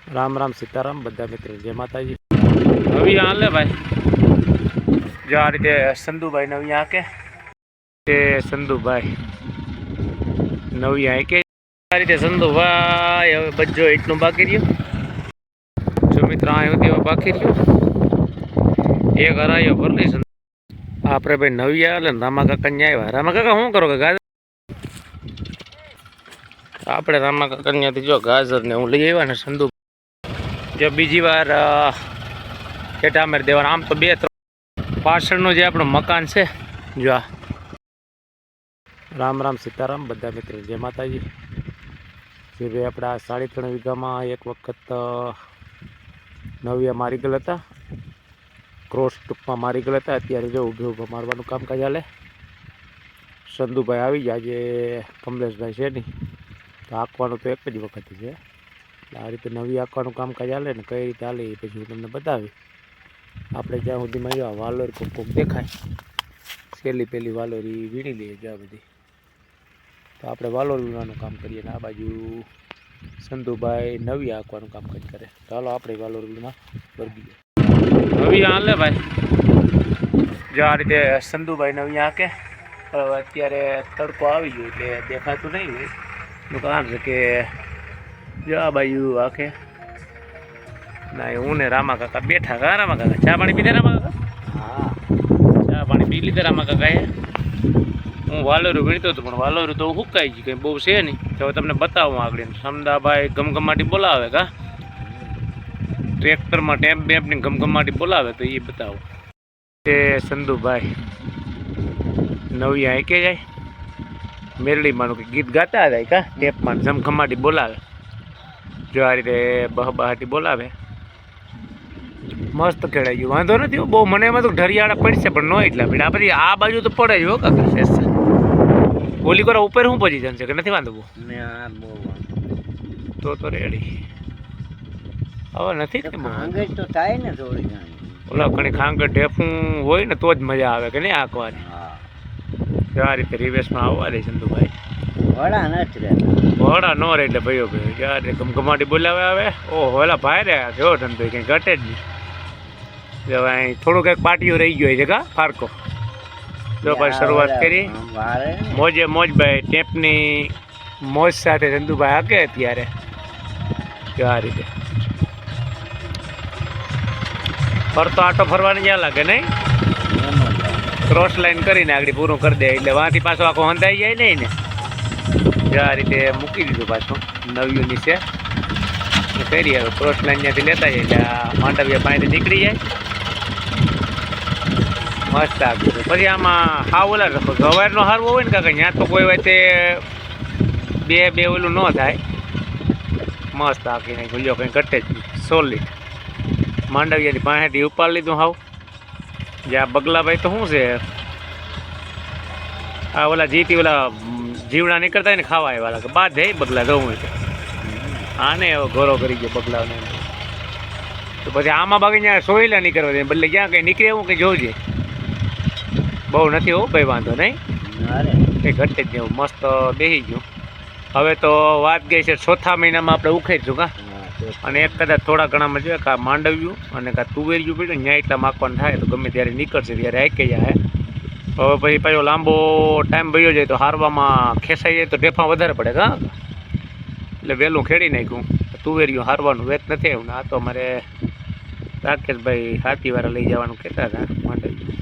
राम राम सीताराम बधा मित्र जय माताजी। नवी हाले भाई जो आ रीते संधु भाई नवी आके संधु भाई नवी आके आ रीते संधु भाई हवे बज्जो एटलू बाकी रह्यो जो मित्र आयो बाकी रह्यो एक हरायो भर ली आपरे भाई नवी आले रामा काका न्या आव्या। रामा काका शुं करो के गाजर आपणे रामा काका न्याथी जो गाजर ने हूँ लई आव्या ने संधु जो बीजी वार चेटामेर देवाना आम तो बे पाछळनो जे आपणो मकान छे जो आ राम राम सीताराम बधा मित्र जय माताजी। जे भाई आपड़ा 3.5 वीघामां एक वखत नविया मारी गયેલા હતા क्रॉस टूंकमां मारी गયેલા હતા। अत्यारे जो ऊभे ऊभा मारवानुं कामकाज हाले। संधुभाई आवी गया जे कमलेशभाई छे नहीं तो आंकवानुं तो एक ज वखत छे। आ रीते नवी आंकवानुं कामकाज हाले ने कई रीते हाले ए पछी हुं तमने बतावी। आपणे ज्यां सुधीमां वालोर कोक कोक देखाय छेल्ली पेली वालोरी वीणी लईए ज्यां बधी तो आपणे वालोर वीणવાનું काम करीए ने आ बाजू संधुभाई नवी आंकવાનું कामकाज करे। चालो आपणे वालोर वीणवा वर्गीए नवी हाले भाई जो आ रीते संधुभाई नवी आंके अत्यारे तड़को आवी गयो એટલે દેખાતું નહીં હોય નું કારણ છે કે જો આ બાજુ આંકે ના હું ને રામા કાકા બેઠા કા રામા કાકા ચા પાણી પીધે રામા કાકા હા ચા પાણી પી લીધે રામા કાકાએ। હું વાલોરું વીણતો હતો પણ વાલોરું તો હુકાઈ ગયું કંઈ બહુ છે નહીં તો તમને બતાવું આગળ સમદાભાઈ ગમગમાટી બોલાવે કા ટ્રેક્ટરમાં ટેમ્પ બેમ્પની ગમગમાટી બોલાવે તો એ બતાવું તે સંધુભાઈ નવી આંકે જાય મેરડીમાંનું કે ગીત ગાતા જાય કા ટેપમાં જમખમાટી બોલાવે જો આ રીતે બહબહાટી બોલાવે મસ્ત ખેડાઈ ગયું વાંધો નથી બહુ મને એમાં તો ઢરિયાળા પડશે પણ ન એટલા ભીડ આ બધી આ બાજુ તો પડે જ હો કાકા શેષ ઓલી કોરા ઉપર શું પોઝિશન છે કે નથી વાંધો તો રેડી હવે નથી કે તો થાય ને થોડી ઘણી ઓલા ઘણી ખાંગર ઢેફું હોય ને તો જ મજા આવે કે નહીં આંકવાની આ રીતે રિવેશમાં આવવા દે સંધુભાઈ વડા નથી રહેતા વડા ન રહે એટલે ભાઈઓ ભાઈ જ્યારે ગમગમાટી બોલાવે આવે ઓહો એલા ભાઈ રે કેવો ધંધો કંઈ ઘટે જ નહીં જો અહીં થોડું કંઈક પાટીઓ રહી ગયો છે કા ફારકો જો ભાઈ શરૂઆત કરી મોજે મોજ ભાઈ ટેપની મોજ સાથે સંધુભાઈ હાકે ત્યારે જો આ રીતે ફરતો આટો ફરવાની જ્યાં લાગે નહીં ક્રોસ લાઈન કરીને આગળ પૂરું કરી દે એટલે વાંથી પાછો આખો હંધાઈ જાય નહીં ને જો આ રીતે મૂકી દીધું પાછું નવ્યુંની છે કરી હવે ક્રોસ લાઈન ત્યાંથી લેતા જાય એટલે આ માંડવિયા પાણીથી નીકળી જાય મસ્ત આગળ પછી આમાં હા ઓલા ગવારનો હારવો હોય ને કાકા ત્યાં તો કોઈ હોય તે બે ઓલું ન થાય મસ્ત આખી નહીં ખુલ્યો કંઈ ઘટે જ સોલિડ માંડવિયાની પાસેથી ઉપાડ લીધું હાવ જે આ બગલાભાઈ તો શું છે આ ઓલા જીતી ઓલા જીવડા નીકળતા હોય ને ખાવા વાળા કે બાદ હે બગલા જવું હોય આને એવો ઘોરો કરી ગયો બગલાને તો પછી આમાં બાકી ત્યાં સોયલા નીકળવા દે બદલે ક્યાં કંઈ નીકળે એવું કંઈ જોજે બહુ નથી હો ભાઈ વાંધો નહીં કંઈ ઘટે જ નહીં મસ્ત બેસી ગયું। હવે તો વાત ગઈ છે ચોથા મહિનામાં આપણે ઉખેરીશું કા અને એક કદાચ થોડા ઘણામાં જોઈએ કાં માંડવ્યું અને કાં તુવેરિયું પડ્યું ત્યાં એટલા માખવાનું થાય તો ગમે ત્યારે નીકળશે ત્યારે આંકી જાય। હવે પછી પાછો લાંબો ટાઈમ વયો જાય તો હારવામાં ખેંચાઈ જાય તો ઢેફા વધારે પડે કા એટલે વહેલું ખેડી નાખ્યું તુવેરિયું હારવાનું વેત નથી આવ્યું ને આ તો અમારે રાકેશભાઈ હાથીવાળા લઈ જવાનું કહેતા હતા માંડવ્યું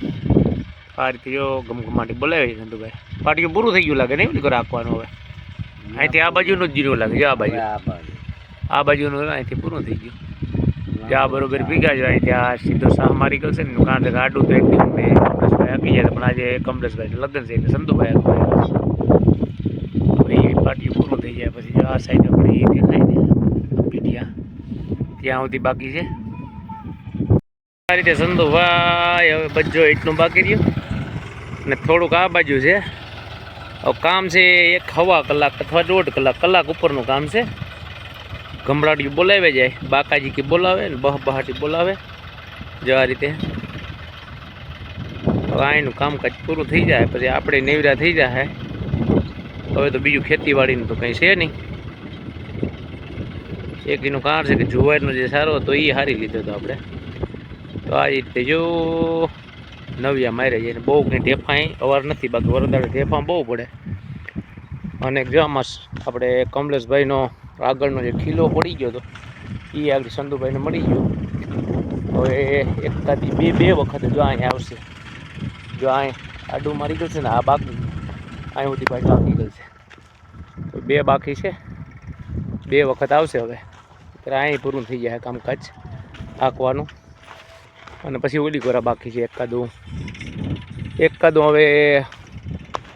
આ રીતે જો ગમગમાટી બોલાવી સંધુભાઈ પાટીયું પૂરું થઈ ગયું લાગે નહીં ઓલી રાખવાનું હવે અહીંથી આ બાજુનું જ જીરું લાગે જો આ બાજુનું અહીંથી પૂરું થઈ ગયું જ્યાં બરોબર ભીગા જો અહીં ત્યાં સીધો શાહ મારી ગયો છે ને કારણ કે આડું તો એક દિવસ કમલેશભાઈ આપી જાય પણ આજે કમલેશભાઈ લગ્ન છે એટલે સંધુભાઈ એ પાટીયું પૂરું થઈ જાય પછી જો આ સાઈડ આપણે એ દેખાય ને પીઠિયા ત્યાં સુધી બાકી છે આ રીતે સંધુભાઈ હવે બજો એટલું બાકી રહ્યું ને થોડુંક આ બાજુ છે હવે કામ છે 1 કલાક અથવા 1.5 કલાક ઉપરનું કામ છે। ગમરાડિયું બોલાવે જાય બાકાજી કે બોલાવે ને બહબહાટી બોલાવે જો આ રીતે હવે અહીંનું કામકાજ પૂરું થઈ જાય પછી આપણે નેવરા થઈ જાય હવે તો બીજું ખેતીવાડીનું તો કંઈ છે નહીં એક એનું કારણ છે કે જુવારનો જે સારો હતો એ હારી લીધો હતો આપણે. તો આ રીતે જો નવિયા મારે છે, બહુ કંઈ ઢેફાય અવાર નથી, બાકી વરદાડે ઢેફા બહુ પડે. અને જો આમાં આપણે કમલેશભાઈનો આગળનો જે ખીલો પડી ગયો હતો એ આગળ સંધુભાઈને મળી ગયો. હવે એકાદી બે વખત જો અહીંયા આવશે. જો અહીં આડું મારી ગયું છે ને, આ બાકી અહીં સુધી પાછું આવી ગયું છે. તો બે બાકી છે, બે વખત આવશે. હવે ત્યારે અહીં પૂરું થઈ જાય કામકાજ આંકવાનું. અને પછી ઓલી કોરા બાકી છે એકાદું હવે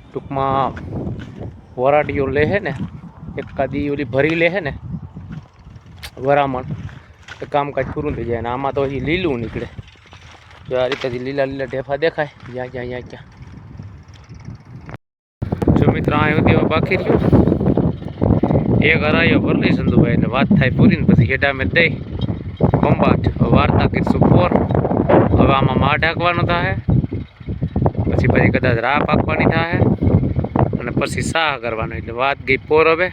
ટૂંકમાં વરાટીઓ લે છે ને, એકાદી ઓલી ભરી લે છે ને વરામણ, એ કામકાજ પૂરું થઈ જાય. અને આમાં તો હજી લીલું નીકળે. જો આ રીતે લીલા ઢેફા દેખાય જ્યાં ક્યાં. જો મિત્રો આ સુધી બાકી રહ્યું એક હરાયો ભરલી સંધુભાઈ ને વાત થાય પૂરી ને પછી હેડા મેં દઈ બંબાટ વાર્તા કરીશું પોર. હવે આમાં માં ઢાંકવાનો થાય, પછી કદાચ રા પાકવાની થાય અને પછી સાહ કરવાનો. એટલે વાત ગઈ પોર. હવે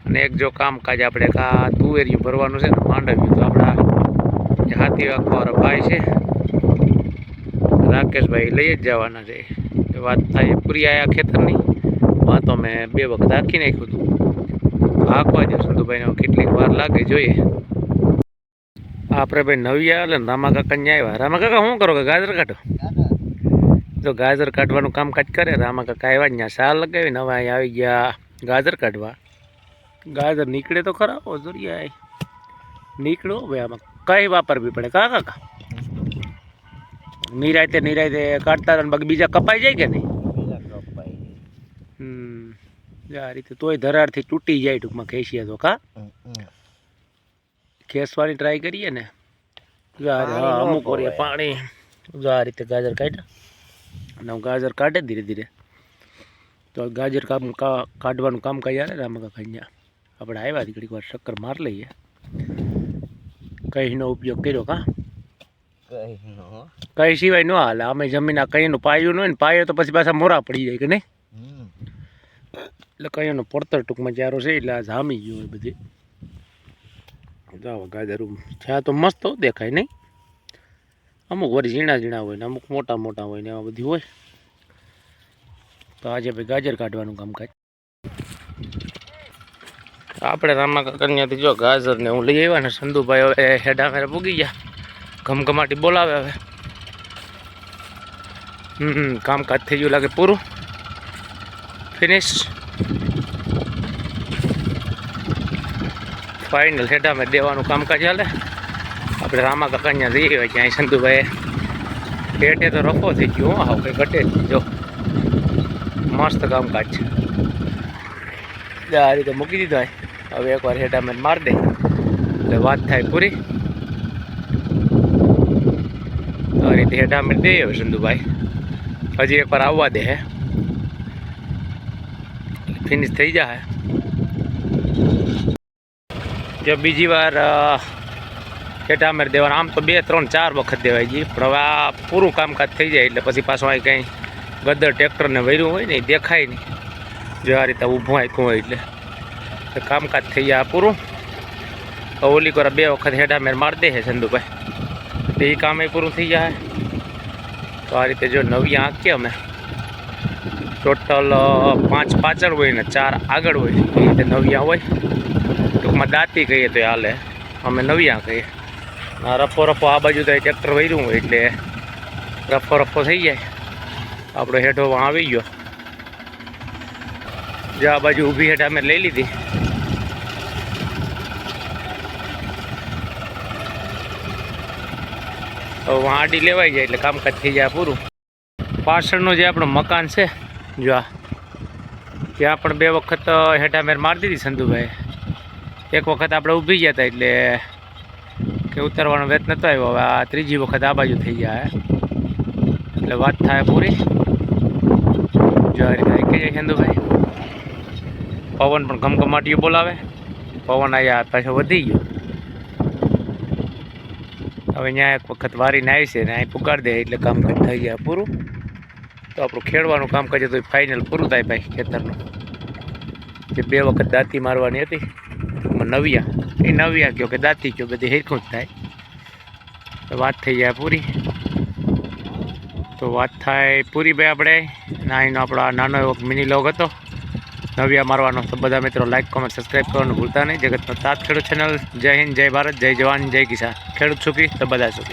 અને એક જો કામકાજ આપણે તુવેરિયું ભરવાનું છે ને માંડવ્યું, તો આપણા જે હાથી વાળા ભાઈ છે રાકેશભાઈ લઈ જ જવાના છે. એ વાત થાય પૂરી આયા ખેતરની વાતો મેં 2 વખત આખી નાખ્યું હતું. આંકવા દો સંધુભાઈને કેટલીક વાર લાગે જોઈએ. આપણે ભાઈ નવિયા એટલે રામા કાકા ન્યા આવ્યા. રામા કાકા શું કરો કે ગાજર કાઢો? જો ગાજર કાઢવાનું કામકાજ કરે રામા કાકા આવ્યા, ત્યાં સાલ લગાવીને હવે અહીંયા આવી ગયા ગાજર કાઢવા. ગાજર નીકળે તો ખરા, ઓજરિયા નીકળો ભાઈ. આમાં કઈ વાપરવી પડે કાકા? નિરાયતે કાઢતા રહે, બાકી બીજા કપાઈ જાય કે નહીં? આ રીતે તોય ધરારથી તૂટી જાય ટૂંકમાં ખેંચીએ તો. ખેંચવાની ટ્રાય કરીએ ને, અમુક વાર પાણી. જો આ રીતે ગાજર કાઢ્યા અને ગાજર કાઢે ધીરે ધીરે. તો ગાજર કાઢવાનું કામ કઈ આવે રામા કાકા અહીંયા આપણે આવ્યા ઘડીક વાર ચક્કર માર લઈએ. કહીનો ઉપયોગ કર્યો કઈ સિવાય ન હાલે. અમે જમીન આ કઈનું પાયું ન હોય ને, પાયો તો પછી પાછા મોરા પડી જાય કે નહીં. એટલે કઈનો પડતર ટૂંકમાં ચારો છે એટલે આ જામી ગયું હોય બધી. જાઓ ગાજર છે તો મસ્ત દેખાય નહીં. અમુક વાર ઝીણા હોય ને અમુક મોટા હોય ને એવા બધી હોય. તો આજે ભાઈ ગાજર કાઢવાનું કામકાજ આપણે રામા કાકા ત્યાંથી જો ગાજર ને હું લઈ આવ્યા ને. સંધુભાઈ હવે હેડા મેરે પૂગી ગયા, ઘમઘમાટી બોલાવે. હવે કામકાજ થઈ ગયું લાગે પૂરું, ફિનિશ ફાઇનલ. હેડા મેં દેવાનું કામકાજ ચાલે. આપણે રામા કાકા ત્યાં જઈએ હોય ક્યાંય સંધુભાઈ પેટે તો રફો થઈ ગયો. હા કંઈ ઘટે જ જો મસ્ત કામકાજ છે. આ રીતે મૂકી દીધો હોય. હવે એકવાર હેડા મેં માર દે એટલે વાત થાય પૂરી. તો આ રીતે હેડા મેં દે હવે સંધુભાઈ હજી એકવાર આવવા દે હે, ફિનિશ થઈ જાય. જો બીજી વાર હેઠા મેર દેવાના. આમ તો 2, 3, 4 વખત દેવાય છે, પણ હવે આ પૂરું કામકાજ થઈ જાય એટલે પછી પાછું અહીં કંઈ ગદર ટ્રેક્ટરને વર્યું હોય ને એ દેખાય નહીં. જો આ રીતે ઊભું આંખ્યું હોય એટલે કામકાજ થઈ જાય પૂરું. ઓલી કોરા 2 વખત હેઠા મેર માર દે છે સંધુભાઈ, એ કામ પૂરું થઈ જાય. તો આ રીતે જો નવિયા આંકીએ અમે. ટોટલ 5 પાછળ હોય ને 4 આગળ હોય, એ રીતે નવિયા હોય. ટૂંકમાં દાંતી કહીએ તો હાલે, અમે નવિયા કહીએ. રફો આ બાજુ તો ટ્રેક્ટર વર્યું હોય એટલે રફો થઈ જાય. આપણો હેઠો આવી ગયો. જો આ બાજુ ઊભી હેઠ અમે લઈ લીધી. હવે આડી લેવાઈ જાય એટલે કામકાજ થઈ જાય પૂરું. પાછળનું જે આપણું મકાન છે જો આ, ત્યાં પણ 2 વખત હેઠામેર મારી દીધી સંધુભાઈ. એક વખત આપણે ઊભી ગયા હતા એટલે કે ઉતરવાનો વેત નહોતો આવ્યો. હવે આ 3જી વખત આ બાજુ થઈ જાય એટલે વાત થાય પૂરી. જો આ રીતે આવી જાય સંધુભાઈ. પવન પણ ઘમઘમાટીઓ બોલાવે. પવન અહીંયા પાછો વધી ગયો. હવે ત્યાં એક વખત વારીને આવી છે ને અહીં પુગાડી દે એટલે કામકાજ થઈ ગયા પૂરું. તો આપણું ખેડવાનું કામકાજ તો ફાઇનલ પૂરું થાય ભાઈ ખેતરનું. જે 2 વખત દાંતી મારવાની હતી નવિયા એ નવિયા કયો કે દાંતી કયો બધી હેરખું જ થાય. તો વાત થઈ જાય પૂરી. તો વાત થાય પૂરી ભાઈ આપણે નાનો આપણો આ નાનો એવો મિની લોગ હતો નવિયા મારવાનો. તો બધા મિત્રો લાઈક કોમેન્ટ સબસ્ક્રાઈબ કરવાનું ભૂલતા નહીં. જગતનો તાત ખેડૂત ચેનલ. જય હિન્દ, જય ભારત, જય જવાન, જય કિસાન. ખેડૂત સુખી તો બધા સુખી.